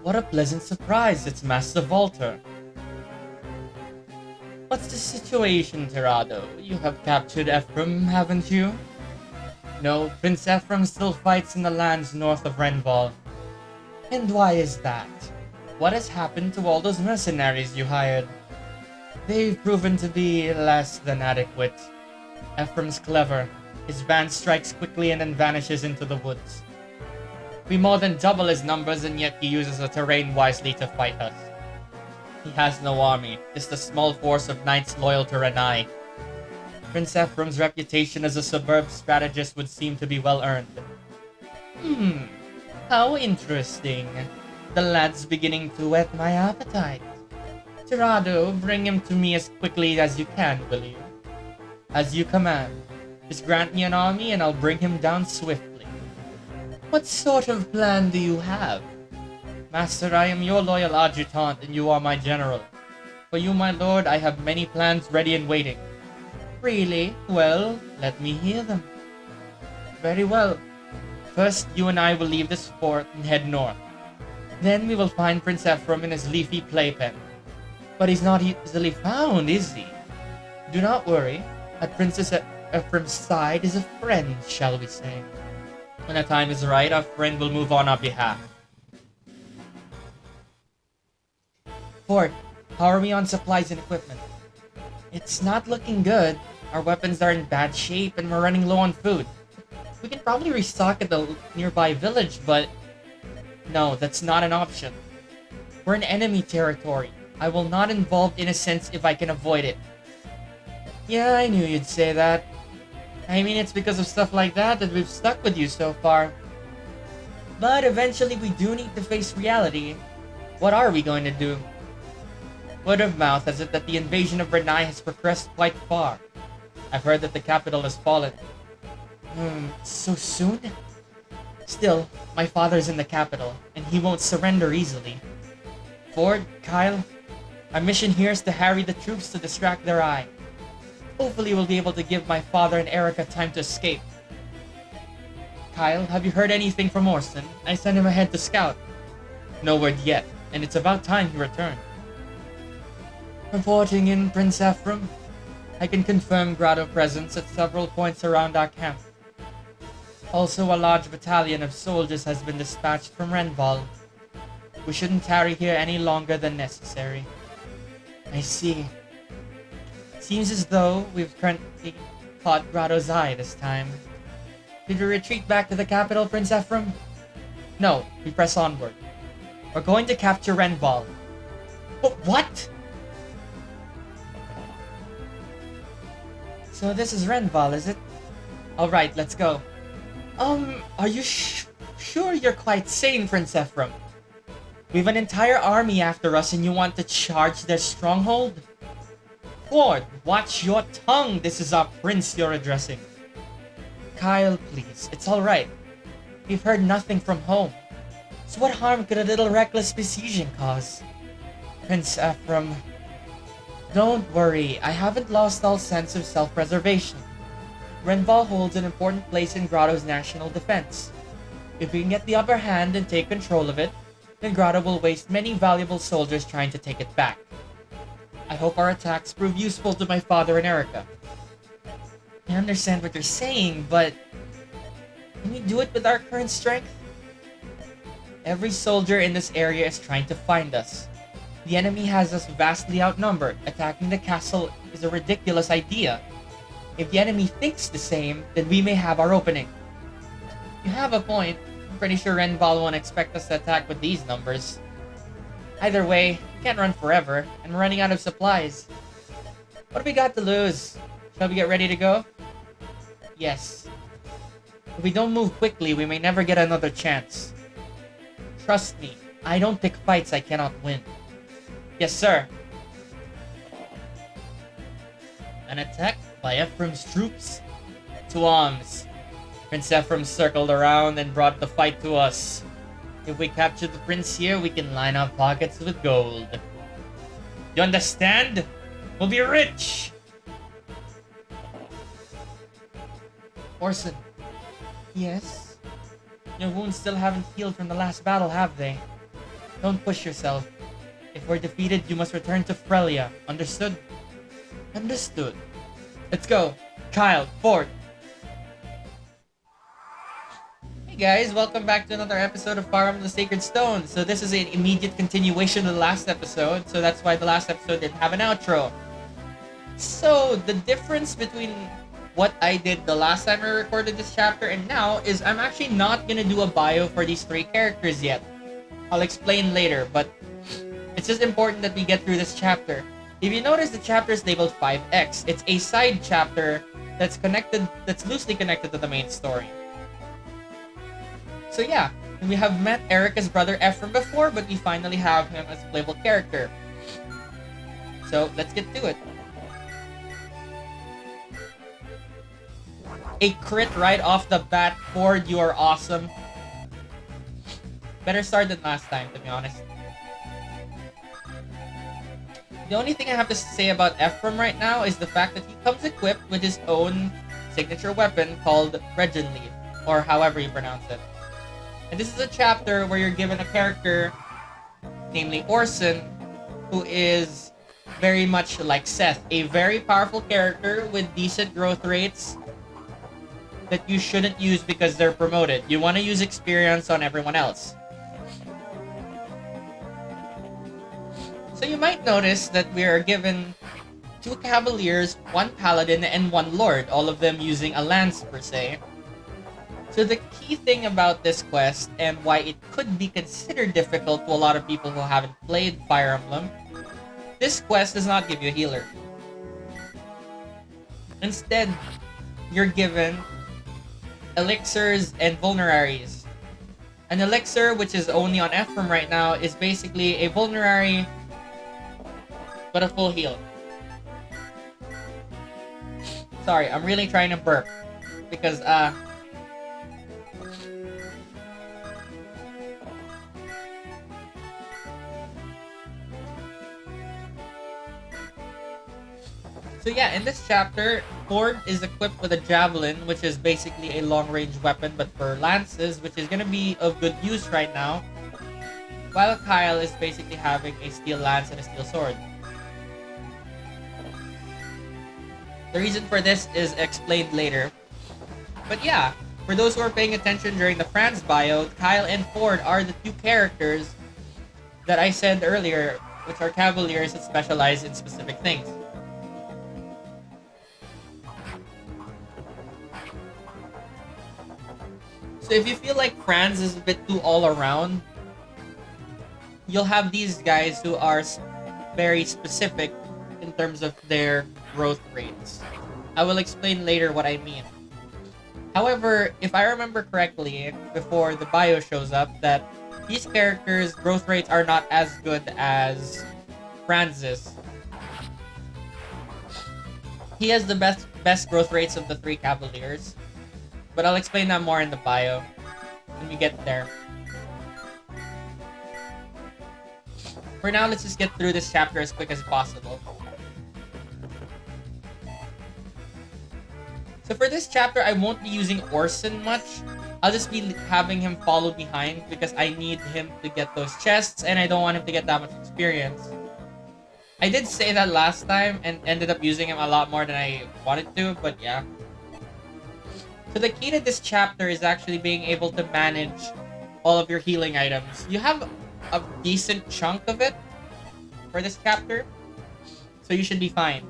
What a pleasant surprise, it's Master Volter. What's the situation, Tirado? You have captured Ephraim, haven't you? No, Prince Ephraim still fights in the lands north of Renval. And why is that? What has happened to all those mercenaries you hired? They've proven to be less than adequate. Ephraim's clever. His band strikes quickly and then vanishes into the woods. We more than double his numbers, and yet he uses the terrain wisely to fight us. He has no army, just a small force of knights loyal to Renai. Prince Ephraim's reputation as a superb strategist would seem to be well earned. How interesting. The lad's beginning to whet my appetite. Tirado, bring him to me as quickly as you can, will you? As you command. Just grant me an army and I'll bring him down swiftly. What sort of plan do you have? Master, I am your loyal adjutant and you are my general. For you, my lord, I have many plans ready and waiting. Really? Well, let me hear them. Very well. First, you and I will leave this fort and head north. Then we will find Prince Ephraim in his leafy playpen. But he's not easily found, is he? Do not worry. At Princess Ephraim's side is a friend, shall we say. When the time is right, our friend will move on our behalf. Fort, how are we on supplies and equipment? It's not looking good. Our weapons are in bad shape and we're running low on food. We can probably restock at the nearby village, but... No, that's not an option. We're in enemy territory. I will not involve innocents if I can avoid it. Yeah, I knew you'd say that. I mean, it's because of stuff like that we've stuck with you so far. But eventually we do need to face reality. What are we going to do? Word of mouth has it that the invasion of Renai has progressed quite far. I've heard that the capital has fallen. So soon? Still, my father's in the capital, and he won't surrender easily. Ford, Kyle, our mission here is to harry the troops to distract their eye. Hopefully we'll be able to give my father and Eirika time to escape. Kyle, have you heard anything from Orson? I sent him ahead to scout. No word yet, and it's about time he returned. Reporting in, Prince Ephraim. I can confirm grotto presence at several points around our camp. Also, a large battalion of soldiers has been dispatched from Renval. We shouldn't tarry here any longer than necessary. I see. Seems as though we've currently caught Grotto's eye this time. Did we retreat back to the capital, Prince Ephraim? No, we press onward. We're going to capture Renval. But what? So this is Renval, is it? Alright, let's go. Are you sure you're quite sane, Prince Ephraim? We've an entire army after us and you want to charge their stronghold? Ford, watch your tongue! This is our prince you're addressing. Kyle, please, it's alright. We've heard nothing from home. So what harm could a little reckless besieging cause? Prince Ephraim, don't worry, I haven't lost all sense of self-preservation. Renval holds an important place in Grotto's national defense. If we can get the upper hand and take control of it, then Grotto will waste many valuable soldiers trying to take it back. I hope our attacks prove useful to my father and Eirika. I understand what you're saying, but... can we do it with our current strength? Every soldier in this area is trying to find us. The enemy has us vastly outnumbered. Attacking the castle is a ridiculous idea. If the enemy thinks the same, then we may have our opening. You have a point. I'm pretty sure Renval won't expect us to attack with these numbers. Either way, we can't run forever, and we're running out of supplies. What have we got to lose? Shall we get ready to go? Yes. If we don't move quickly, we may never get another chance. Trust me, I don't pick fights I cannot win. Yes, sir. An attack by Ephraim's troops? To arms. Prince Ephraim circled around and brought the fight to us. If we capture the prince here, we can line our pockets with gold. You understand? We'll be rich! Orson. Yes? Your wounds still haven't healed from the last battle, have they? Don't push yourself. If we're defeated, you must return to Frelia. Understood? Understood. Let's go. Kyle, Ford. Hey guys, welcome back to another episode of Fire Emblem the Sacred Stone. So this is an immediate continuation of the last episode, so that's why the last episode didn't have an outro. So the difference between what I did the last time I recorded this chapter and now is I'm actually not gonna do a bio for these three characters yet. I'll explain later, but it's just important that we get through this chapter. If you notice, the chapter is labeled 5X. It's a side chapter that's loosely connected to the main story. So yeah, we have met Eirika's brother Ephraim before, but we finally have him as a playable character. So let's get to it. A crit right off the bat. Ford, you are awesome. Better start than last time, to be honest. The only thing I have to say about Ephraim right now is the fact that he comes equipped with his own signature weapon called Regin Leaf, or however you pronounce it. And this is a chapter where you're given a character, namely Orson, who is very much like Seth, a very powerful character with decent growth rates that you shouldn't use because they're promoted. You want to use experience on everyone else. So you might notice that we are given 2 Cavaliers, 1 Paladin, and 1 Lord, all of them using a lance per se. So the key thing about this quest, and why it could be considered difficult to a lot of people who haven't played Fire Emblem, this quest does not give you a healer. Instead, you're given elixirs and vulneraries. An elixir, which is only on Ephraim right now, is basically a vulnerary but a full heal. Sorry, I'm really trying to burp because so yeah, in this chapter, Ford is equipped with a javelin, which is basically a long-range weapon, but for lances, which is gonna be of good use right now, while Kyle is basically having a steel lance and a steel sword. The reason for this is explained later. But yeah, for those who are paying attention during the Franz bio, Kyle and Ford are the 2 characters that I said earlier, which are Cavaliers that specialize in specific things. So if you feel like Franz is a bit too all-around, you'll have these guys who are very specific in terms of their growth rates. I will explain later what I mean. However, if I remember correctly, before the bio shows up, that these characters' growth rates are not as good as Franz's. He has the best growth rates of the 3 Cavaliers, but I'll explain that more in the bio when we get there. For now, let's just get through this chapter as quick as possible. So for this chapter, I won't be using Orson much. I'll just be having him follow behind because I need him to get those chests and I don't want him to get that much experience. I did say that last time and ended up using him a lot more than I wanted to, but yeah. So the key to this chapter is actually being able to manage all of your healing items. You have a decent chunk of it for this chapter, so you should be fine.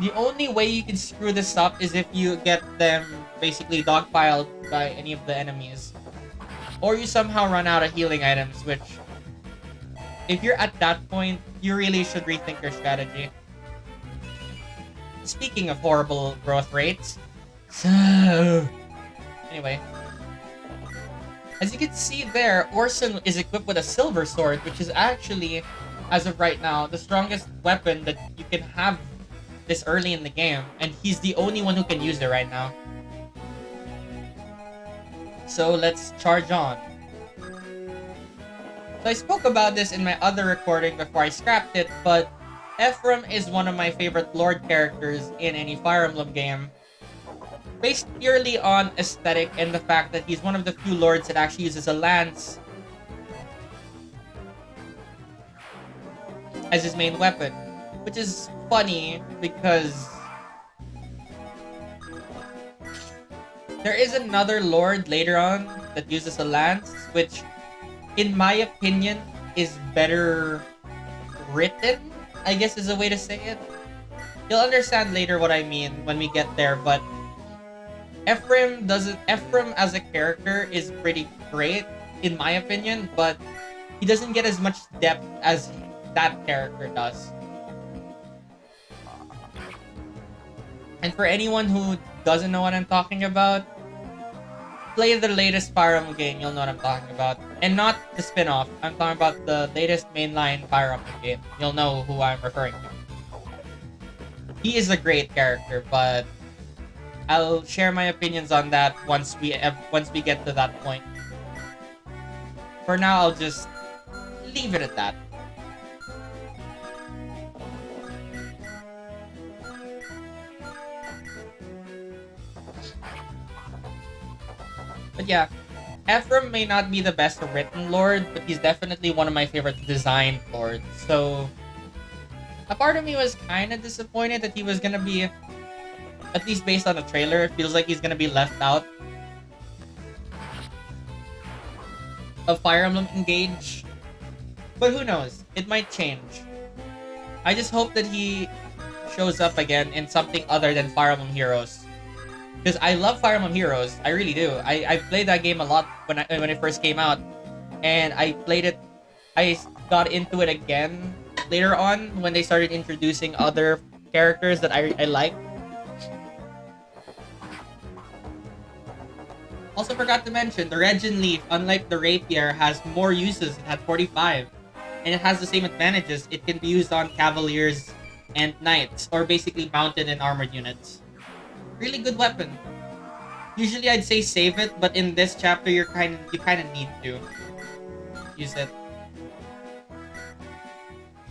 The only way you can screw this up is if you get them basically dogpiled by any of the enemies. Or you somehow run out of healing items, which, if you're at that point, you really should rethink your strategy. Speaking of horrible growth rates, so anyway, as you can see there, Orson is equipped with a silver sword, which is actually, as of right now, the strongest weapon that you can have this early in the game, and he's the only one who can use it right now. So let's charge on. So I spoke about this in my other recording before I scrapped it, but Ephraim is one of my favorite Lord characters in any Fire Emblem game, based purely on aesthetic and the fact that he's one of the few Lords that actually uses a lance as his main weapon, which is funny because there is another lord later on that uses a lance, which, in my opinion, is better written, I guess is a way to say it. You'll understand later what I mean when we get there, but Ephraim as a character is pretty great, in my opinion, but he doesn't get as much depth as that character does. And for anyone who doesn't know what I'm talking about, play the latest Fire Emblem game, you'll know what I'm talking about. And not the spin-off, I'm talking about the latest mainline Fire Emblem game. You'll know who I'm referring to. He is a great character, but I'll share my opinions on that once we get to that point. For now, I'll just leave it at that. But yeah, Ephraim may not be the best written lord, but he's definitely one of my favorite designed lords. So, a part of me was kind of disappointed that he was gonna be, at least based on the trailer, it feels like he's gonna be left out of Fire Emblem Engage. But who knows? It might change. I just hope that he shows up again in something other than Fire Emblem Heroes. Because I love Fire Emblem Heroes, I really do. I played that game a lot when it first came out, and I got into it again later on when they started introducing other characters that I like. Also forgot to mention, the Regin Leaf, unlike the Rapier, has more uses. It had 45. And it has the same advantages. It can be used on Cavaliers and Knights, or basically mounted and armored units. Really good weapon. Usually I'd say save it, but in this chapter you kind of need to use it.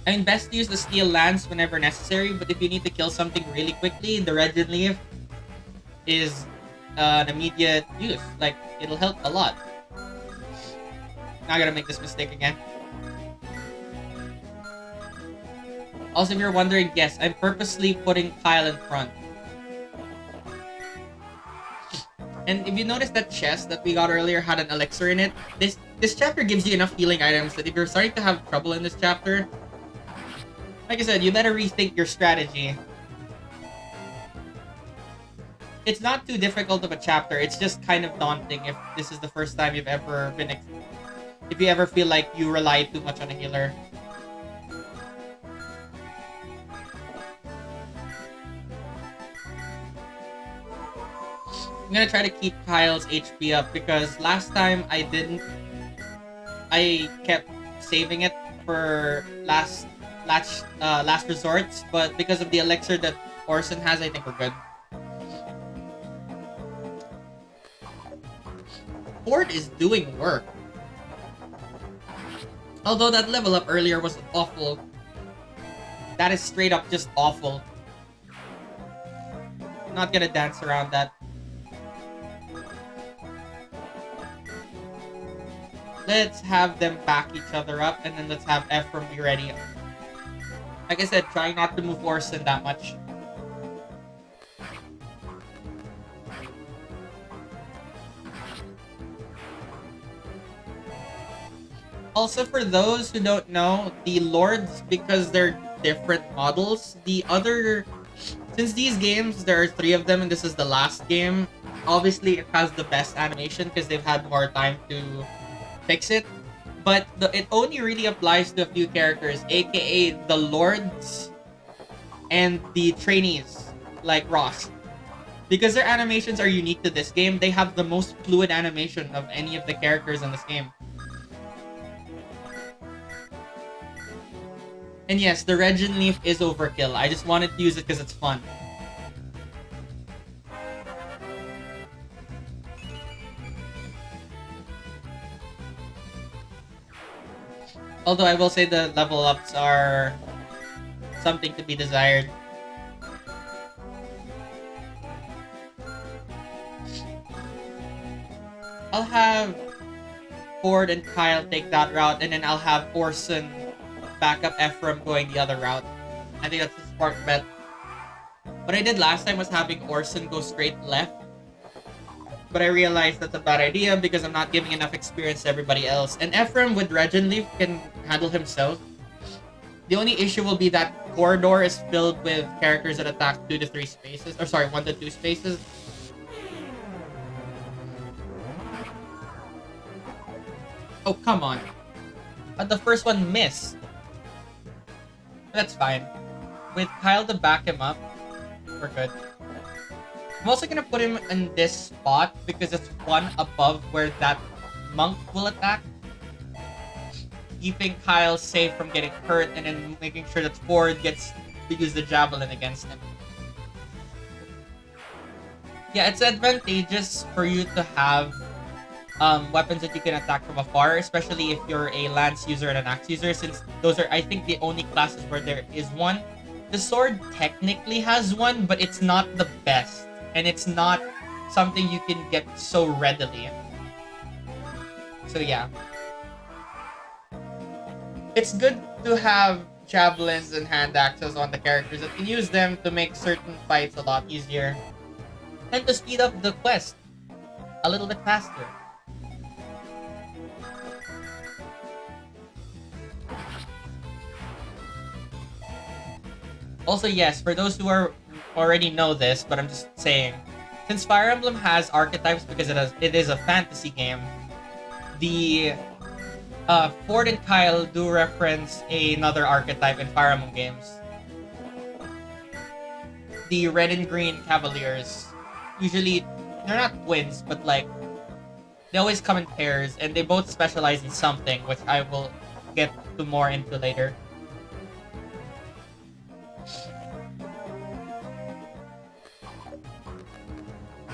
I mean, best to use the Steel Lance whenever necessary, but if you need to kill something really quickly, the Regin Leaf is an immediate use. Like, it'll help a lot. Not gonna make this mistake again. Also, if you're wondering, yes, I'm purposely putting Kyle in front. And if you notice that chest that we got earlier had an elixir in it, this chapter gives you enough healing items that if you're starting to have trouble in this chapter, like I said, you better rethink your strategy. It's not too difficult of a chapter, it's just kind of daunting if this is the first time you've ever been... if you ever feel like you rely too much on a healer. I'm gonna try to keep Kyle's HP up because last time I didn't. I kept saving it for last resorts, but because of the elixir that Orson has, I think we're good. Ford is doing work. Although that level up earlier was awful. That is straight up just awful. I'm not gonna dance around that. Let's have them back each other up, and then let's have Ephraim be ready. Like I said, try not to move Orson that much. Also, for those who don't know, the lords, because they're different models, since these games, there are 3 of them, and this is the last game, obviously it has the best animation because they've had more time to fix it, but it only really applies to a few characters, aka the lords and the trainees, like Ross. Because their animations are unique to this game, they have the most fluid animation of any of the characters in this game. And yes, the Regin Leaf is overkill. I just wanted to use it because it's fun. Although I will say the level ups are something to be desired. I'll have Ford and Kyle take that route, and then I'll have Orson back up Ephraim going the other route. I think that's a smart bet. What I did last time was having Orson go straight left. But I realized that's a bad idea because I'm not giving enough experience to everybody else. And Ephraim with Regen Leaf can handle himself. The only issue will be that corridor is filled with characters that attack 2 to 3 spaces. Or sorry, 1 to 2 spaces. Oh, come on. But the first one missed. That's fine. With Kyle to back him up, we're good. I'm also gonna put him in this spot because it's one above where that monk will attack. Keeping Kyle safe from getting hurt and then making sure that Ford gets to use the javelin against him. Yeah, it's advantageous for you to have weapons that you can attack from afar, especially if you're a lance user and an axe user, since those are, I think, the only classes where there is one. The sword technically has one, but it's not the best, and it's not something you can get so readily. So yeah. It's good to have javelins and hand axes on the characters that can use them to make certain fights a lot easier. And to speed up the quest a little bit faster. Also, yes, for those who already know this, but I'm just saying, since Fire Emblem has archetypes because it is a fantasy game, the Ford and Kyle do reference another archetype in Fire Emblem games. The red and green cavaliers. Usually, they're not twins, but like, they always come in pairs, and they both specialize in something, which I will get to more into later.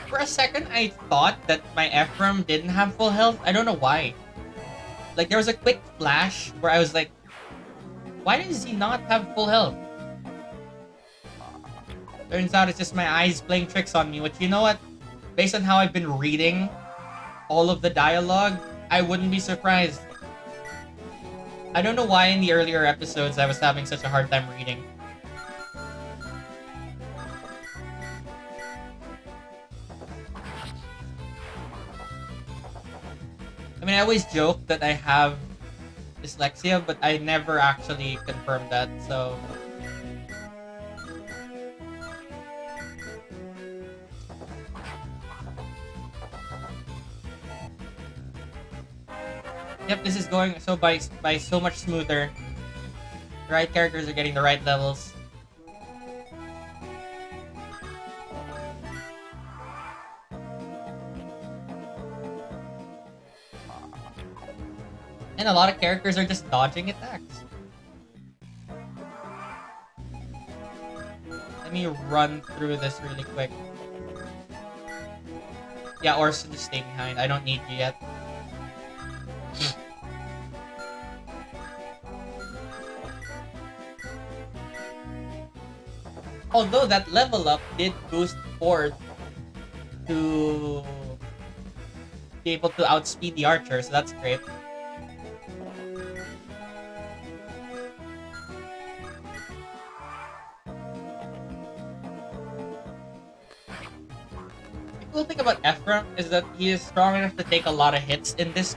For a second, I thought that my Ephraim didn't have full health. I don't know why. Like, there was a quick flash where I was like, why does he not have full health? Turns out it's just my eyes playing tricks on me, which, you know what? Based on how I've been reading all of the dialogue, I wouldn't be surprised. I don't know why in the earlier episodes I was having such a hard time reading. I mean, I always joke that I have dyslexia, but I never actually confirmed that, so... Yep, this is going so by so much smoother. The right characters are getting the right levels. And a lot of characters are just dodging attacks. Let me run through this really quick. Yeah, Orson, just stay behind. I don't need you yet. Although that level up did boost Ford to be able to outspeed the archer, so that's great. The cool thing about Ephraim is that he is strong enough to take a lot of hits in this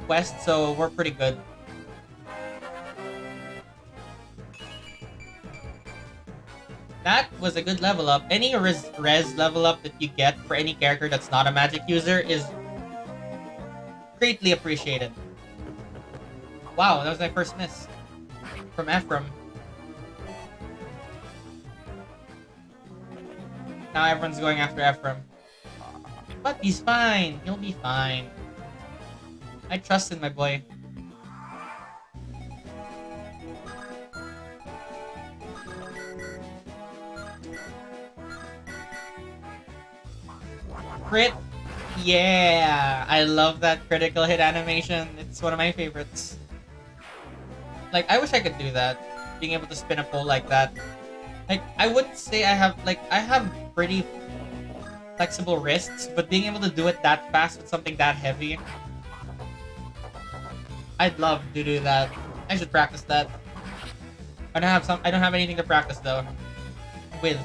quest, so we're pretty good. That was a good level up. Any res level up that you get for any character that's not a magic user is greatly appreciated. Wow, that was my first miss. From Ephraim. Now everyone's going after Ephraim. But he's fine. He'll be fine. I trust in my boy. Crit? Yeah! I love that critical hit animation. It's one of my favorites. Like, I wish I could do that. Being able to spin a pole like that. Like, I wouldn't say I have pretty flexible wrists, but being able to do it that fast with something that heavy, I'd love to do that. I should practice that. I don't have anything to practice though. With.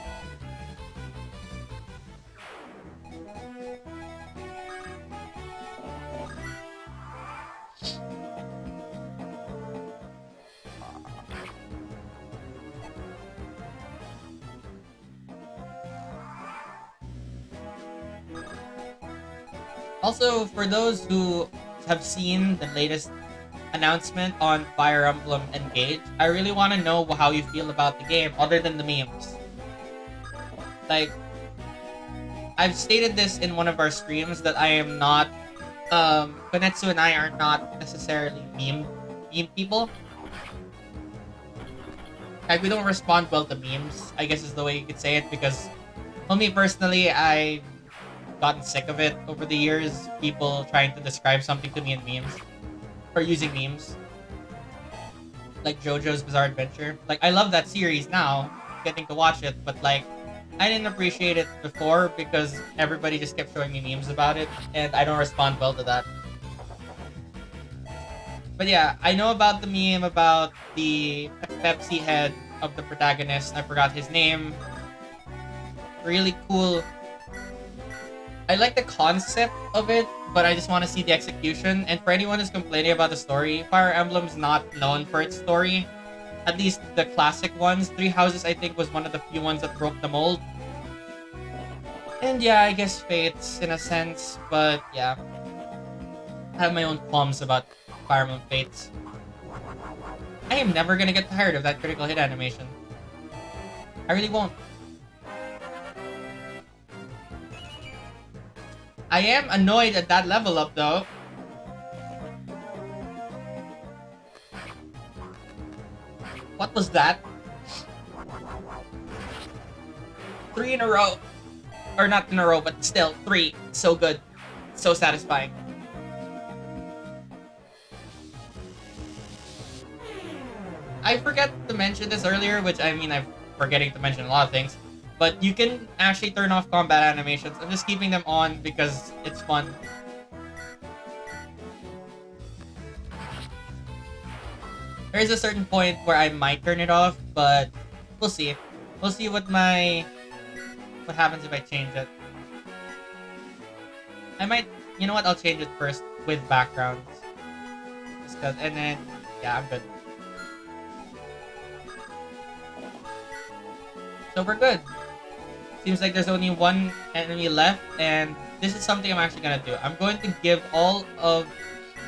Also, for those who have seen the latest announcement on Fire Emblem Engage, I really want to know how you feel about the game, other than the memes. Like, I've stated this in one of our streams that I am not, Konetsu and I are not necessarily meme people. Like, we don't respond well to memes, I guess is the way you could say it, because, for me personally, I've gotten sick of it over the years, people trying to describe something to me in memes, or using memes. Like JoJo's Bizarre Adventure. Like, I love that series now, getting to watch it, but like, I didn't appreciate it before because everybody just kept showing me memes about it, and I don't respond well to that. But yeah, I know about the meme about the Pepsi head of the protagonist. I forgot his name. Really cool. I like the concept of it, but I just want to see the execution. And for anyone who's complaining about the story, Fire Emblem's not known for its story. At least the classic ones. Three Houses, I think, was one of the few ones that broke the mold. And yeah, I guess Fates, in a sense. But yeah, I have my own qualms about Fire Emblem Fates. I am never gonna get tired of that critical hit animation. I really won't. I am annoyed at that level up though. What was that? 3 in a row. Or not in a row, but still, 3. So good. So satisfying. I forgot to mention this earlier, which I mean, I'm forgetting to mention a lot of things. But you can actually turn off combat animations. I'm just keeping them on because it's fun. There is a certain point where I might turn it off, but we'll see. We'll see what happens if I change it. I might, you know what? I'll change it first with backgrounds. Just 'cause, and then yeah, I'm good. So we're good. Seems like there's only one enemy left, and this is something I'm actually gonna do. I'm going to give all of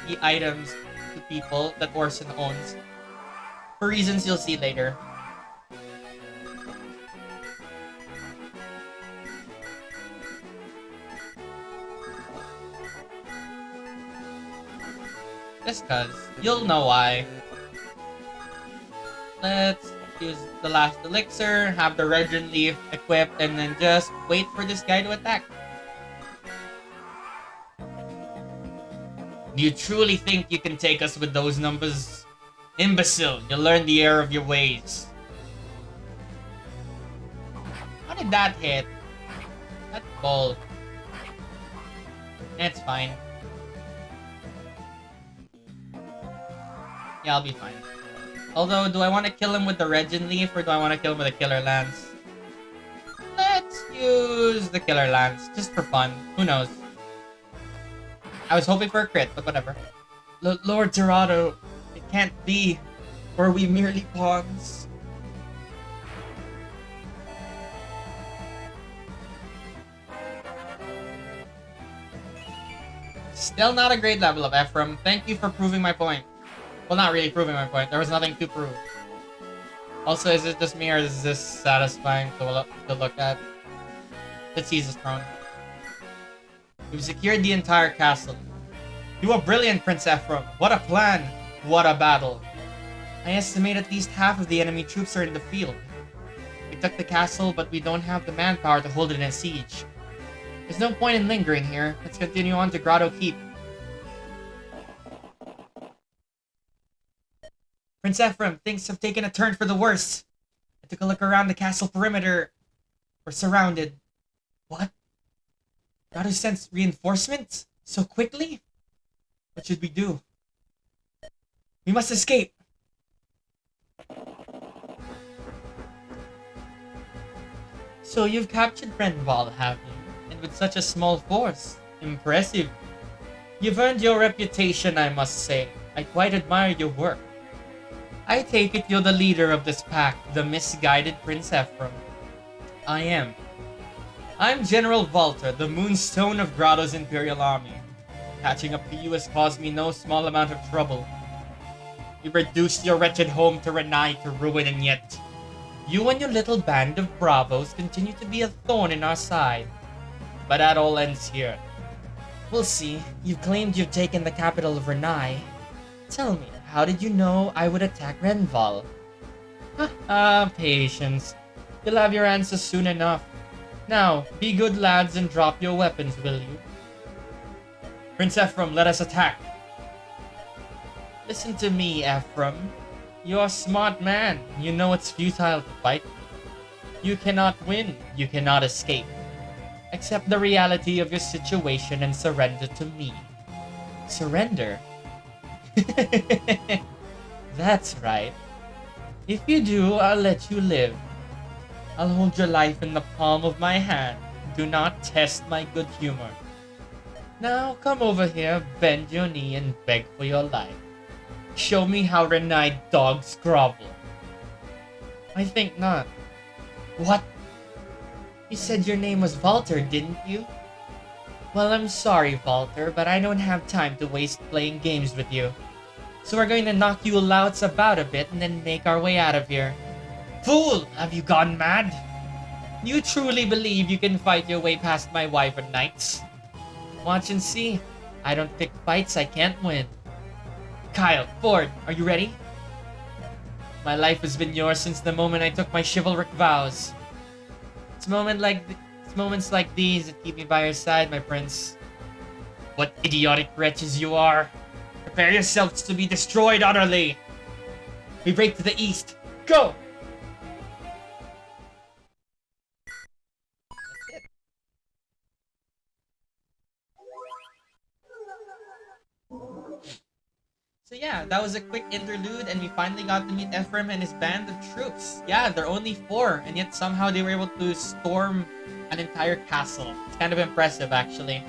the items to people that Orson owns, for reasons you'll see later. Just cause. You'll know why. Let's use the last elixir, have the Regent Leaf equipped, and then just wait for this guy to attack. Do you truly think you can take us with those numbers? Imbecile, you'll learn the error of your ways. How did that hit? That's bull. That's fine. Yeah, I'll be fine. Although, do I want to kill him with the Regent Leaf or do I want to kill him with a Killer Lance? Let's use the Killer Lance, just for fun. Who knows? I was hoping for a crit, but whatever. Lord Dorado, it can't be. Were we merely pawns? Still not a great level of Ephraim. Thank you for proving my point. Well, not really proving my point. There was nothing to prove. Also, is it just me or is this satisfying to look at? Let's seize his throne. We've secured the entire castle. You are brilliant, Prince Ephraim. What a plan! What a battle! I estimate at least half of the enemy troops are in the field. We took the castle, but we don't have the manpower to hold it in siege. There's no point in lingering here. Let's continue on to Grotto Keep. Prince Ephraim, things have taken a turn for the worse. I took a look around the castle perimeter. We're surrounded. What? Grotto sent reinforcements? So quickly? What should we do? We must escape. So you've captured Renval, have you? And with such a small force. Impressive. You've earned your reputation, I must say. I quite admire your work. I take it you're the leader of this pack, the misguided Prince Ephraim. I am. I'm General Valter, the Moonstone of Grotto's Imperial Army. Catching up to you has caused me no small amount of trouble. You reduced your wretched home to Renai to ruin, and yet you and your little band of bravos continue to be a thorn in our side. But that all ends here. We'll see. You've claimed you've taken the capital of Renai. Tell me, how did you know I would attack Renval? Patience. You'll have your answers soon enough. Now, be good lads and drop your weapons, will you? Prince Ephraim, let us attack. Listen to me, Ephraim. You're a smart man. You know it's futile to fight me. You cannot win. You cannot escape. Accept the reality of your situation and surrender to me. Surrender? That's right. If you do, I'll let you live. I'll hold your life in the palm of my hand. Do not test my good humor. Now come over here, bend your knee, and beg for your life. Show me how Renai dogs grovel. I think not. What? You said your name was Valter, didn't you? Well, I'm sorry, Valter, but I don't have time to waste playing games with you. So we're going to knock you louts about a bit and then make our way out of here. Fool! Have you gone mad? You truly believe you can fight your way past my wyvern knights? Watch and see. I don't pick fights I can't win. Kyle, Ford, are you ready? My life has been yours since the moment I took my chivalric vows. It's moments like these that keep me by your side, my prince. What idiotic wretches you are. Prepare yourselves to be destroyed utterly. We break to the east. Go! So yeah, that was a quick interlude, and we finally got to meet Ephraim and his band of troops. Yeah, they're only 4, and yet somehow they were able to storm an entire castle. It's kind of impressive, actually.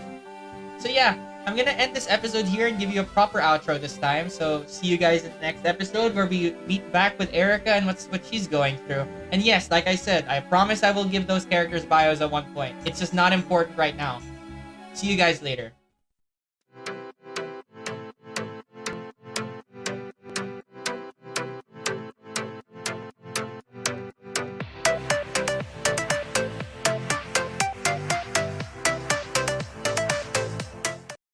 So yeah, I'm gonna end this episode here and give you a proper outro this time. So see you guys in the next episode, where we meet back with Eirika and what she's going through. And yes, like I said, I promise I will give those characters bios at one point. It's just not important right now. See you guys later.